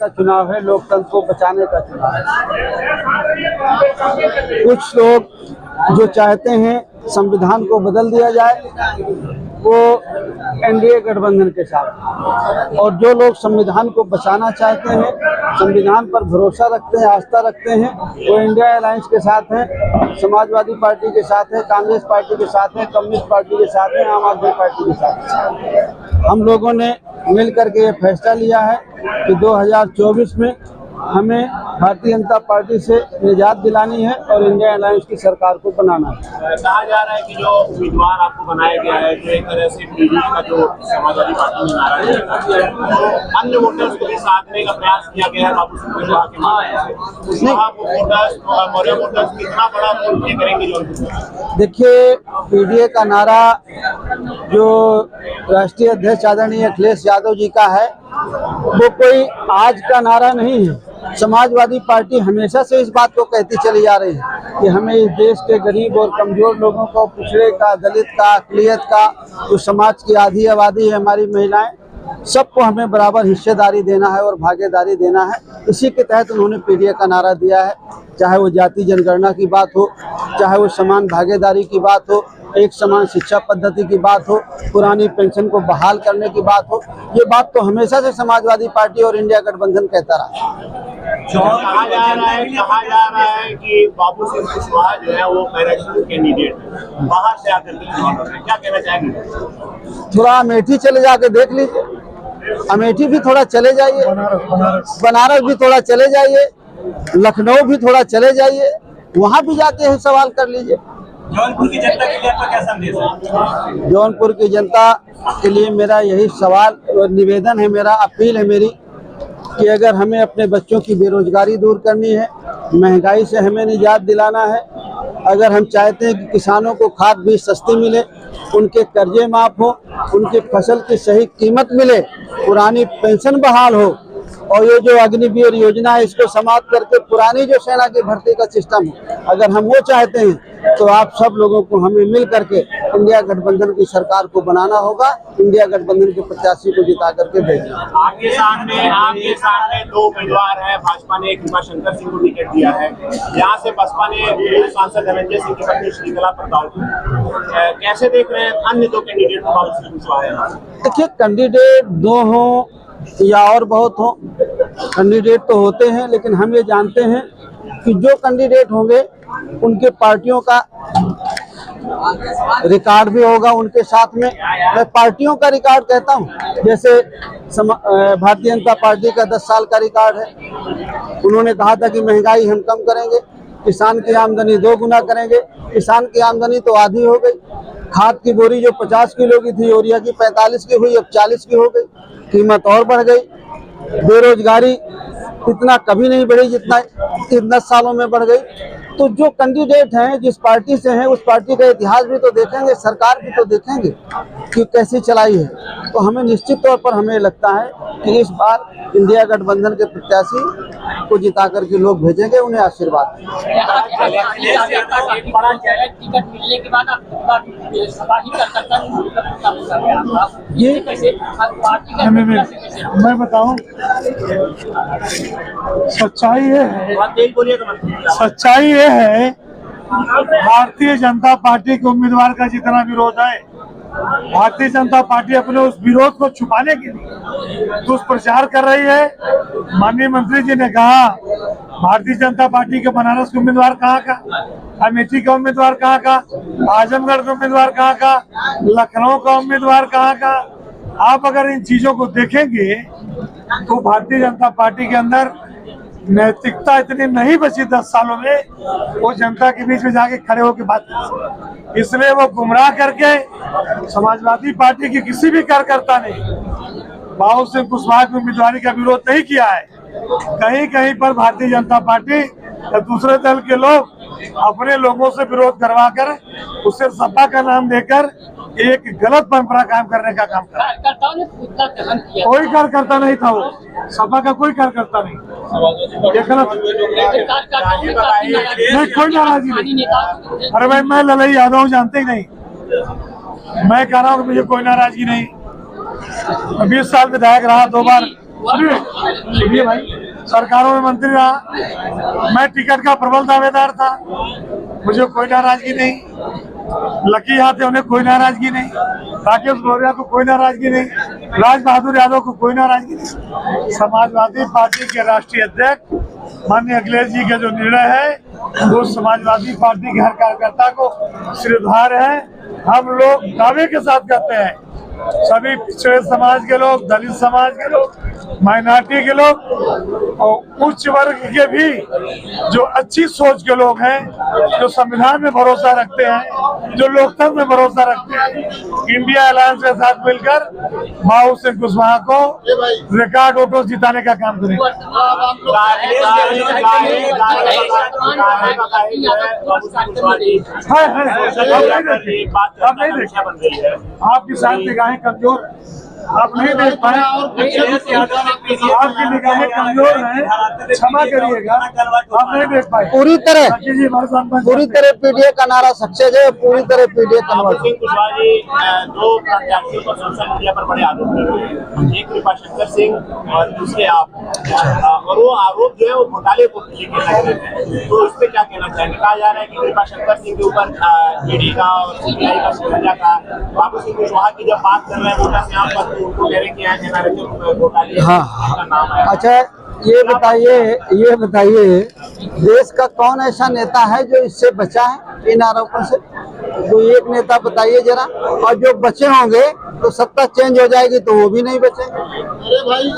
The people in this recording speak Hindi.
का चुनाव है, लोकतंत्र को बचाने का चुनाव है। कुछ लोग जो चाहते हैं संविधान को बदल दिया जाए वो एनडीए गठबंधन के साथ, और जो लोग संविधान को बचाना चाहते हैं, संविधान पर भरोसा रखते हैं, आस्था रखते हैं, वो इंडिया अलायंस के साथ हैं, समाजवादी पार्टी के साथ है, कांग्रेस पार्टी के साथ है, कम्युनिस्ट पार्टी के साथ है, आम आदमी पार्टी के साथ है। हम लोगों ने मिल करके ये फैसला लिया है कि 2024 में हमें भारतीय जनता पार्टी से निजात दिलानी है और इंडिया अलायंस की सरकार को बनाना है। कहा जा रहा है कि जो उम्मीदवार आपको बनाया गया है, जो एक तरह से पीडीपी का जो समाजवादी पार्टी में नारा है, तो अन्य वोटर्स को भी साधने का प्रयास किया गया है बाबू सिंह कुशवाहा के माध्यम से। वोटर्स मौर्य वोटर्स कितना बड़ा वोट करेंगे जो? देखिए, पीडीए का नारा जो राष्ट्रीय अध्यक्ष आदरणीय अखिलेश यादव जी का है वो कोई आज का नारा नहीं है। समाजवादी पार्टी हमेशा से इस बात को कहती चली जा रही है कि हमें इस देश के गरीब और कमजोर लोगों को, पिछड़े का, दलित का, अक़लियत का, जो समाज की आधी आबादी है, हमारी महिलाएं, सबको हमें बराबर हिस्सेदारी देना है और भागीदारी देना है। इसी के तहत उन्होंने पीडीए का नारा दिया है। चाहे वो जाति जनगणना की बात हो, चाहे वो समान भागीदारी की बात हो, एक समान शिक्षा पद्धति की बात हो, पुरानी पेंशन को बहाल करने की बात हो, ये बात तो हमेशा से समाजवादी पार्टी और इंडिया गठबंधन कहता रहा। कहा जा रहा है कि बाबू सिंह कुशवाहा जो है वो पैराशूट कैंडिडेट है, बाहर से आकर के चुनाव लड़ रहे हैं, क्या कहना चाहेंगे? थोड़ा अमेठी चले जाके देख लीजिए, अमेठी भी थोड़ा चले जाइए, बनारस भी थोड़ा चले जाइए, लखनऊ भी थोड़ा चले जाइए, वहाँ भी जाके सवाल कर लीजिए। जौनपुर की जनता के लिए आपका क्या संदेश है? जौनपुर की जनता के लिए मेरा यही सवाल और निवेदन है, मेरा अपील है मेरी कि अगर हमें अपने बच्चों की बेरोजगारी दूर करनी है, महंगाई से हमें निजात दिलाना है, अगर हम चाहते हैं कि किसानों को खाद बीज सस्ती मिले, उनके कर्जे माफ हो, उनकी फसल की सही कीमत मिले, पुरानी पेंशन बहाल हो, और ये जो अग्निवीर योजना है इसको समाप्त करके पुरानी जो सेना की भर्ती का सिस्टम है, अगर हम वो चाहते हैं तो आप सब लोगों को हमें मिल करके इंडिया गठबंधन की सरकार को बनाना होगा, इंडिया गठबंधन के प्रत्याशी को जिता करके भेजना। आपके सामने दो उम्मीदवार हैं, भाजपा ने कृपाशंकर सिंह को टिकट दिया है, यहाँ से बसपा ने सांसद धनंजय सिंह की पत्नी श्रीकला प्रताप। कैसे देख रहे हैं अन्य दो कैंडिडेट बाबू सिंह कुशवाहा? देखिए, कैंडिडेट दो हों या और बहुत हों, कैंडिडेट तो होते हैं, लेकिन हम ये जानते हैं कि जो कैंडिडेट होंगे उनके पार्टियों का रिकॉर्ड भी होगा उनके साथ में। मैं पार्टियों का रिकॉर्ड कहता हूँ, जैसे भारतीय जनता पार्टी का 10 साल का रिकॉर्ड है। उन्होंने कहा था कि महंगाई हम कम करेंगे, किसान की आमदनी 2 गुना करेंगे, किसान की आमदनी तो आधी हो गई, खाद की बोरी जो 50 किलो की थी यूरिया की 45 की हुई, अब 40 की हो गई, कीमत और बढ़ गई, बेरोजगारी इतना कभी नहीं बढ़ी जितना इन 10 सालों में बढ़ गई। तो जो कैंडिडेट हैं, जिस पार्टी से हैं, उस पार्टी का इतिहास भी तो देखेंगे, सरकार भी तो देखेंगे कि कैसी चलाई है। तो हमें निश्चित तौर पर हमें लगता है कि इस बार इंडिया गठबंधन के प्रत्याशी को जिता करके लोग भेजेंगे, उन्हें आशीर्वाद। मैं बताऊं, सच्चाई ये है भारतीय जनता पार्टी के उम्मीदवार का जितना विरोध है, भारतीय जनता पार्टी अपने उस विरोध को छुपाने के लिए दुष्प्रचार कर रही है। माननीय मंत्री जी ने कहा भारतीय जनता पार्टी के बनारस के उम्मीदवार कहाँ का, अमेठी का उम्मीदवार कहाँ का, आजमगढ़ का उम्मीदवार कहाँ का, लखनऊ का उम्मीदवार कहाँ का। आप अगर इन चीजों को देखेंगे तो भारतीय जनता पार्टी के अंदर नैतिकता इतनी नहीं बची 10 सालों में वो जनता के बीच में जाके खड़े होकर बात कर, इसलिए वो गुमराह करके समाजवादी पार्टी के किसी भी कार्यकर्ता ने बाबू सिंह कुशवाहा की उम्मीदवारी का विरोध नहीं किया है। कहीं कहीं पर भारतीय जनता पार्टी या दूसरे दल के लोग अपने लोगों से विरोध करवा कर उसे सपा का नाम देकर एक गलत परंपरा कायम करने का काम कर। कोई कार्यकर्ता नहीं था, वो सपा का कोई कार्यकर्ता नहीं, ये गलत नहीं, कोई नाराजगी नहीं। अरे भाई, मैं ललई यादव हूँ, जानते ही नहीं। मैं कह रहा हूँ कि मुझे कोई नाराजगी नहीं। 20 साल विधायक रहा, 2 बार सुनिए भाई, सरकारों में मंत्री रहा, मैं टिकट का प्रबल दावेदार था, मुझे कोई नाराजगी नहीं। लकी यहाँ थे, उन्हें कोई नाराजगी नहीं। राकेश मौर्य को कोई नाराजगी नहीं। राज बहादुर यादव को कोई नाराजगी नहीं। समाजवादी पार्टी के राष्ट्रीय अध्यक्ष माननीय अखिलेश जी का जो निर्णय है वो समाजवादी पार्टी के हर कार्यकर्ता को श्रीधार है। हम लोग दावे के साथ कहते हैं, सभी पिछड़े समाज के लोग, दलित समाज के लोग, माइनॉरिटी के लोग और उच्च वर्ग के भी जो अच्छी सोच के लोग हैं, जो संविधान में भरोसा रखते हैं, जो लोकतंत्र में भरोसा रखते हैं, इंडिया अलायंस के साथ मिलकर माऊ सिंह कुशवाहा को रिकॉर्ड वोटों से जिताने का काम करेंगे। आपकी शायद निगाहें कमजोर, आप नहीं देख पाए, आपकी निगाहें कमजोर हैं, क्षमा करिएगा, आप नहीं देख पाए। पूरी तरह पीडीए का नारा सक्सेस है, पूरी तरह पीडीए कन्वर्ट। सिंह कुशवाहा जी दो प्रत्याशियों पर सोशल मीडिया पर बड़े आरोप लगे हुए हैं, एक कृपाशंकर सिंह और दूसरे आप, और वो आरोप जो है वो घोटाले को लेकर लग रहे हैं, तो इस पे क्या कहना चाहेंगे? कहा जा रहा है कि कृपाशंकर सिंह के ऊपर ईडी का और सीबीआई का शिकंजा का, बाबू सिंह कुशवाहा की जब बात कर रहे हैं वोटा से यहाँ पर उनको कह रहे कि यहाँ घोटाले का नाम है। अच्छा, ये बताइए देश का कौन ऐसा नेता है जो इससे बचा है इन आरोपों से? कोई एक नेता बताइए जरा, और जो बचे होंगे तो सत्ता चेंज हो जाएगी तो वो भी नहीं बचेंगे। अरे भाई